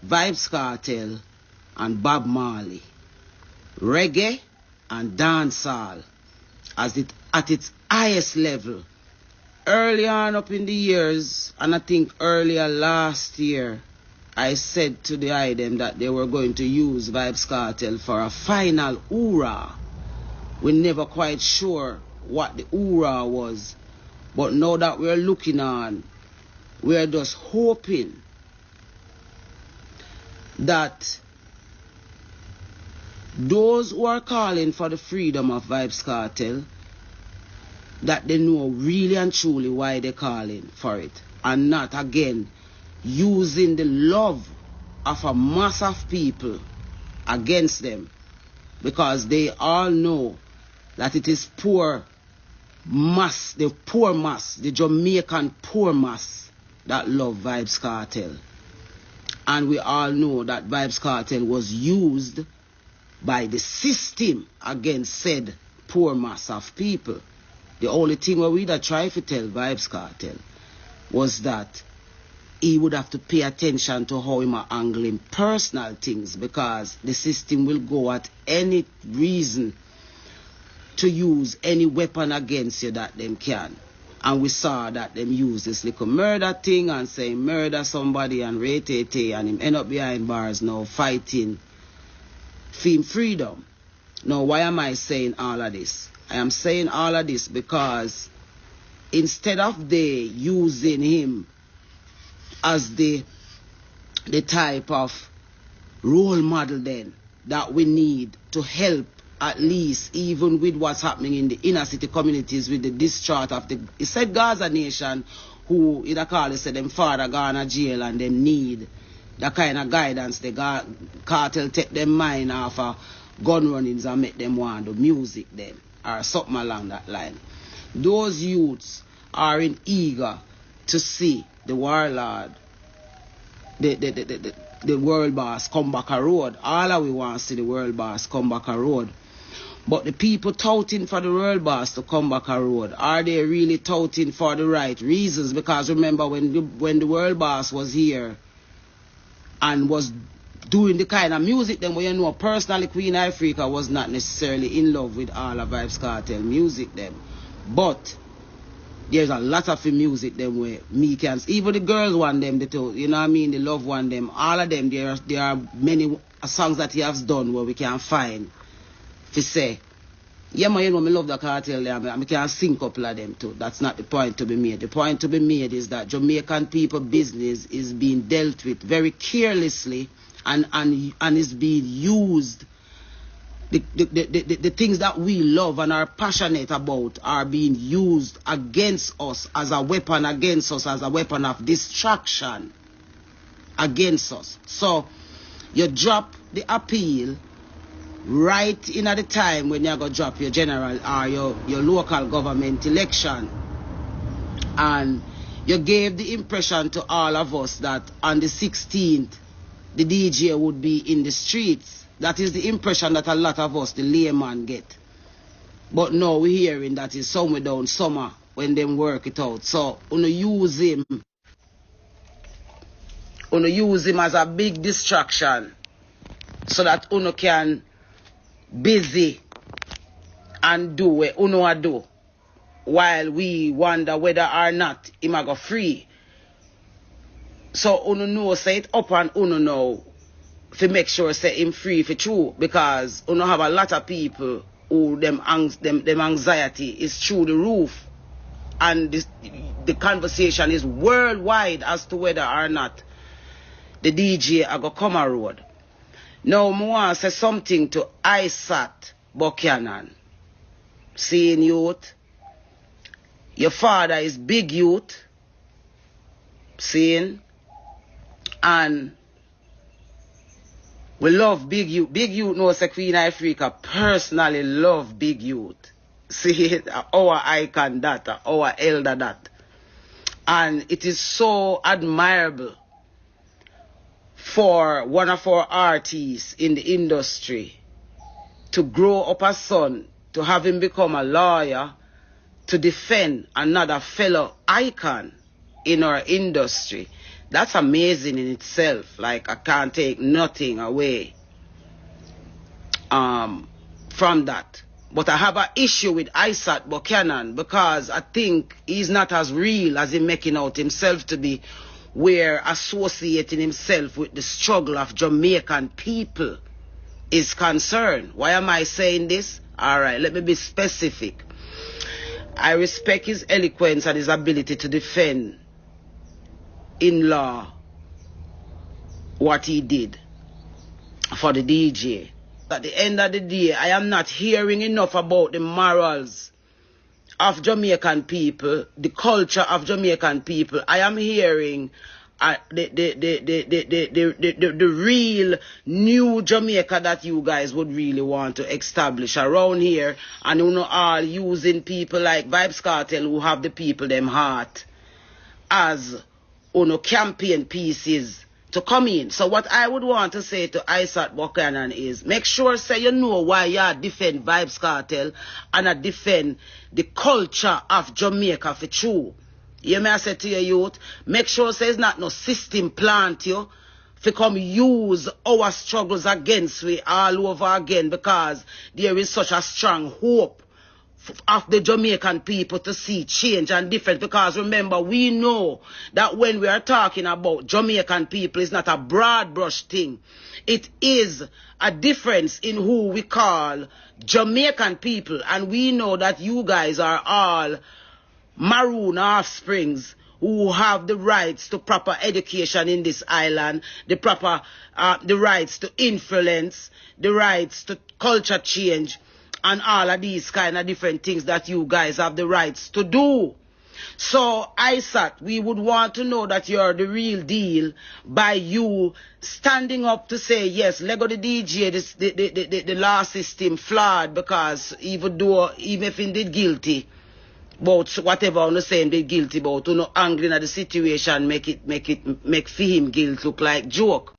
Vybz Kartel and Bob Marley, reggae and dancehall at its highest level. Early on up in the years, and I think earlier last year, I said to the item that they were going to use Vybz Kartel for a final hoorah. We're never quite sure what the hoorah was, but now that we're looking on, we're just hoping that those who are calling for the freedom of Vybz Kartel, that they know really and truly why they're calling for it, and not again using the love of a mass of people against them, because they all know that it is poor mass, the Jamaican poor mass that love Vybz Kartel. And we all know that Vybz Kartel was used by the system against said poor mass of people. The only thing where we'd try to tell Vybz Kartel was that he would have to pay attention to how he angling personal things, because the system will go at any reason to use any weapon against you that them can. And we saw that them use this little murder thing and say murder somebody and rate and him end up behind bars now fighting for freedom. Now, why am I saying all of this? I am saying all of this because instead of they using him as the type of role model then that we need to help, at least even with what's happening in the inner city communities with the discharge of the, he said Gaza Nation, who in a call he said them father gone to jail and them need the kind of guidance the cartel take them mind off of gun runnings and make them want the music then, or something along that line. Those youths are in eager to see the warlord, the world boss come back a road. All of we want to see the world boss come back a road. But the people touting for the world boss to come back a road, are they really touting for the right reasons? Because remember when the world boss was here and was doing the kind of music then, where you know personally Queen Ifrica was not necessarily in love with all of Vybz Kartel music then. But there's a lot of the music them where me can, even the girls want them, they too, you know what I mean, the love want them, all of them, there are many songs that he has done where we can find to say, yeah man, you know, me love the cartel there, I can sing a couple of them too. That's not the point to be made. The point to be made is that Jamaican people business is being dealt with very carelessly and is being used. The things that we love and are passionate about are being used against us as a weapon against us, as a weapon of distraction against us. So you drop the appeal right in at the time when you're going to drop your general or your local government election, and you gave the impression to all of us that on the 16th the DJ would be in the streets. That is the impression that a lot of us, the layman, get. But now we're hearing that it's somewhere down summer when them work it out. So you use him as a big distraction so that you can busy and do what you do, while we wonder whether or not he might go free. So know say it up and know to make sure say him free for true, because have a lot of people who them anxiety is through the roof, and the conversation is worldwide as to whether or not the DJ are gonna come a road. Now I want to say something to Isat Buchanan. Seeing youth, your father is big youth, seeing, and we love big youth. Big youth knows that Queen Ifrica personally love big youth. See, our icon that, our elder that. And it is so admirable for one of our artists in the industry to grow up a son, to have him become a lawyer, to defend another fellow icon in our industry. That's amazing in itself. Like, I can't take nothing away from that. But I have an issue with Isaac Buchanan because I think he's not as real as he making out himself to be, where associating himself with the struggle of Jamaican people is concerned. Why am I saying this? All right, let me be specific. I respect his eloquence and his ability to defend in law what he did for the DJ. At the end of the day, I am not hearing enough about the morals of Jamaican people, the culture of Jamaican people. I am hearing the real new Jamaica that you guys would really want to establish around here, and you know, all using people like Vybz Kartel who have the people them heart as campaign pieces to come in. So what I would want to say to Isaac Buchanan is, make sure say you know why you defend Vybz Kartel and defend the culture of Jamaica for true. You may say to your youth, make sure say it's not no system plant you to come use our struggles against we all over again, because there is such a strong hope of the Jamaican people to see change and difference. Because remember, we know that when we are talking about Jamaican people, it's not a broad brush thing. It is a difference in who we call Jamaican people. And we know that you guys are all maroon offsprings who have the rights to proper education in this island, the rights to influence, the rights to culture change, and all of these kind of different things that you guys have the rights to do. So, Isaac, we would want to know that you're the real deal by you standing up to say, yes, Lego the DJ, the law system flawed, because even if he did guilty, about whatever on the same did guilty about, angry at the situation, make for him guilt look like joke.